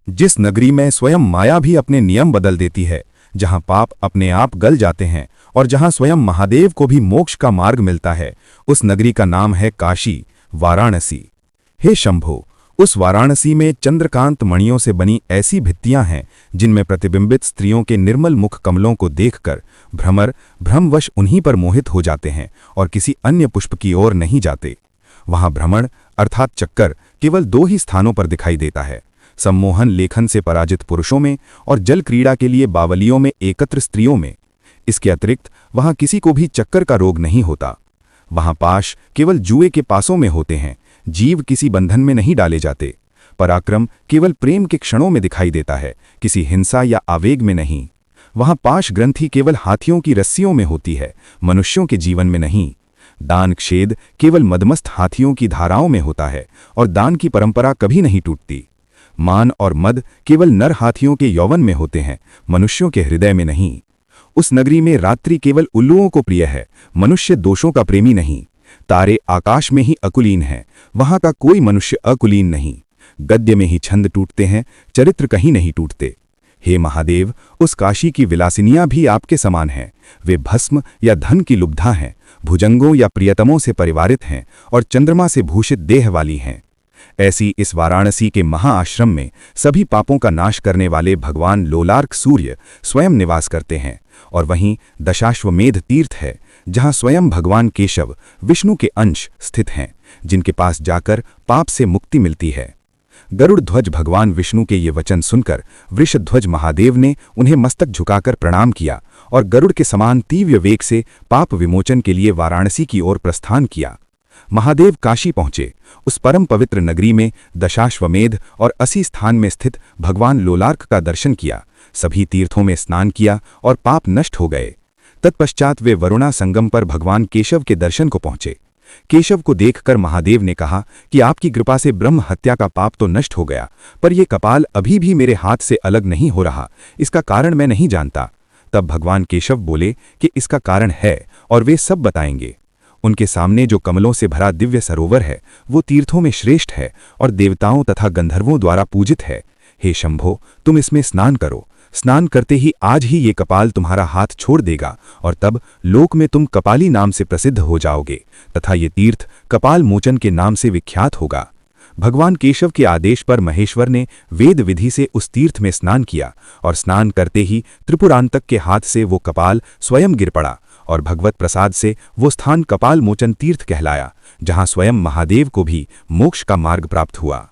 जिस नगरी में स्वयं माया भी अपने नियम बदल देती है, जहां पाप अपने आप गल जाते हैं और जहां स्वयं महादेव को भी मोक्ष का मार्ग मिलता है, उस नगरी का नाम है काशी, वाराणसी। हे शंभो, उस वाराणसी में चंद्रकांत मणियों से बनी ऐसी भित्तियां हैं जिनमें प्रतिबिंबित स्त्रियों के निर्मल मुख कमलों को देखकर भ्रमर भ्रमवश उन्हीं पर मोहित हो जाते हैं और किसी अन्य पुष्प की ओर नहीं जाते। वहां भ्रमण अर्थात चक्कर केवल 2 ही स्थानों पर दिखाई देता है, सम्मोहन लेखन से पराजित पुरुषों में और जल क्रीड़ा के लिए बावलियों में एकत्र स्त्रियों में। इसके अतिरिक्त वहां किसी को भी चक्कर का रोग नहीं होता। वहां पाश केवल जुए के पासों में होते हैं, जीव किसी बंधन में नहीं डाले जाते। पराक्रम केवल प्रेम के क्षणों में दिखाई देता है, किसी हिंसा या आवेग में नहीं। वहां पाश ग्रंथि केवल हाथियों की रस्सियों में होती है, मनुष्यों के जीवन में नहीं। दान क्षेद केवल मदमस्त हाथियों की धाराओं में होता है और दान की परंपरा कभी नहीं टूटती। मान और मद केवल नर हाथियों के यौवन में होते हैं, मनुष्यों के हृदय में नहीं। उस नगरी में रात्रि केवल उल्लुओं को प्रिय है, मनुष्य दोषों का प्रेमी नहीं। तारे आकाश में ही अकुलीन हैं, वहां का कोई मनुष्य अकुलीन नहीं। गद्य में ही छंद टूटते हैं, चरित्र कहीं नहीं टूटते। हे महादेव, उस काशी की विलासिनियां भी आपके समान हैं। वे भस्म या धन की लुब्धा हैं, भुजंगों या प्रियतमों से परिवारित हैं और चंद्रमा से भूषित देह वाली हैं। ऐसी इस वाराणसी के महाआश्रम में सभी पापों का नाश करने वाले भगवान लोलार्क सूर्य स्वयं निवास करते हैं और वहीं दशाश्वमेध तीर्थ है, जहां स्वयं भगवान केशव विष्णु के अंश स्थित हैं, जिनके पास जाकर पाप से मुक्ति मिलती है। गरुड़ ध्वज भगवान विष्णु के ये वचन सुनकर वृषध्वज महादेव ने उन्हें मस्तक झुकाकर प्रणाम किया और गरुड़ के समान तीव्र वेग से पाप विमोचन के लिए वाराणसी की ओर प्रस्थान किया। महादेव काशी पहुंचे। उस परम पवित्र नगरी में दशाश्वमेध और 80 स्थान में स्थित भगवान लोलार्क का दर्शन किया, सभी तीर्थों में स्नान किया और पाप नष्ट हो गए। तत्पश्चात वे वरुणा संगम पर भगवान केशव के दर्शन को पहुंचे। केशव को देखकर महादेव ने कहा कि आपकी कृपा से ब्रह्म हत्या का पाप तो नष्ट हो गया, पर यह कपाल अभी भी मेरे हाथ से अलग नहीं हो रहा, इसका कारण मैं नहीं जानता। तब भगवान केशव बोले कि इसका कारण है और वे सब बताएंगे। उनके सामने जो कमलों से भरा दिव्य सरोवर है, वो तीर्थों में श्रेष्ठ है और देवताओं तथा गंधर्वों द्वारा पूजित है। हे शंभो, तुम इसमें स्नान करो। स्नान करते ही आज ही ये कपाल तुम्हारा हाथ छोड़ देगा और तब लोक में तुम कपाली नाम से प्रसिद्ध हो जाओगे तथा ये तीर्थ कपाल मोचन के नाम से विख्यात होगा। भगवान केशव के आदेश पर महेश्वर ने वेद विधि से उस तीर्थ में स्नान किया और स्नान करते ही त्रिपुरांतक के हाथ से वो कपाल स्वयं गिर पड़ा और भगवत प्रसाद से वो स्थान कपाल मोचन तीर्थ कहलाया, जहां स्वयं महादेव को भी मोक्ष का मार्ग प्राप्त हुआ।